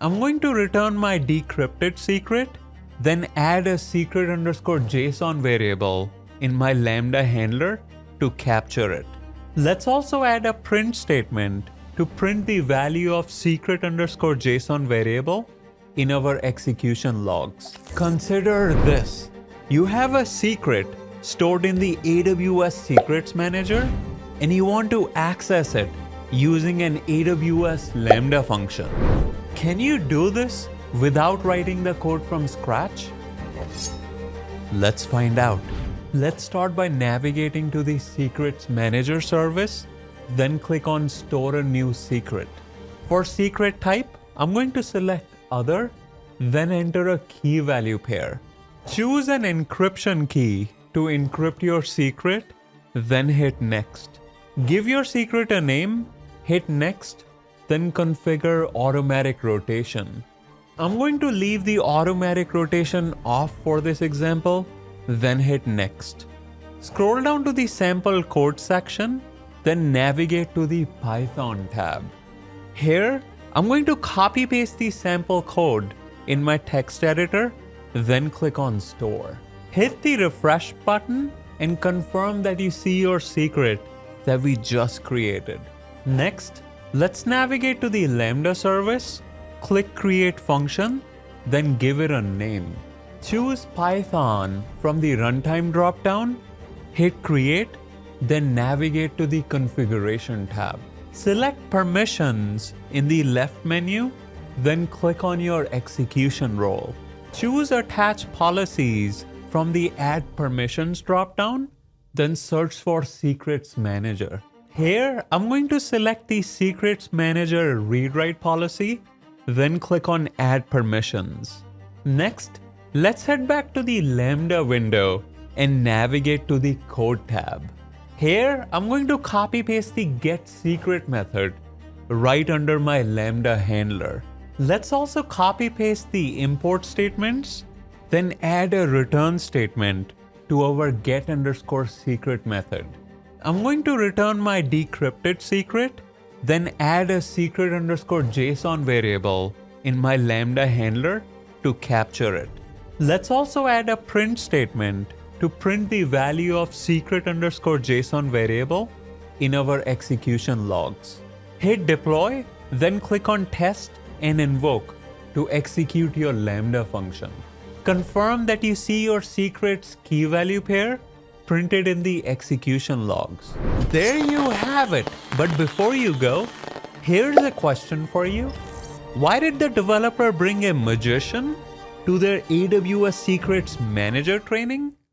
I'm going to return my decrypted secret, then add a secret underscore JSON variable in my Lambda handler to capture it. Let's also add a print statement to print the value of secret underscore JSON variable in our execution logs. Consider this. You have a secret stored in the AWS Secrets Manager and you want to access it using an AWS Lambda function. Can you do this without writing the code from scratch? Let's find out. Let's start by navigating to the Secrets Manager service, then click on Store a New Secret. For secret type, I'm going to select Other, then enter a key value pair. Choose an encryption key to encrypt your secret, then hit Next. Give your secret a name, hit Next, then configure automatic rotation. I'm going to leave the automatic rotation off for this example, then hit Next. Scroll down to the sample code section, then navigate to the Python tab. Here, I'm going to copy paste the sample code in my text editor, then click on Store. Hit the refresh button and confirm that you see your secret that we just created. Next, let's navigate to the Lambda service, click Create Function, then give it a name. Choose Python from the Runtime dropdown, hit Create, then navigate to the Configuration tab. Select Permissions in the left menu, then click on your execution role. Choose Attach Policies from the Add Permissions dropdown, then search for Secrets Manager. Here, I'm going to select the Secrets Manager read-write policy, then click on Add Permissions. Next, let's head back to the Lambda window and navigate to the Code tab. Here, I'm going to copy paste the getSecret method right under my Lambda handler. Let's also copy paste the import statements, then add a return statement to our get underscore secret method. I'm going to return my decrypted secret, then add a secret underscore JSON variable in my Lambda handler to capture it. Let's also add a print statement to print the value of secret underscore JSON variable in our execution logs. Hit deploy, then click on test and invoke to execute your Lambda function. Confirm that you see your secret's key value pair printed in the execution logs. There you have it. But before you go, here's a question for you. Why did the developer bring a magician to their AWS Secrets Manager training?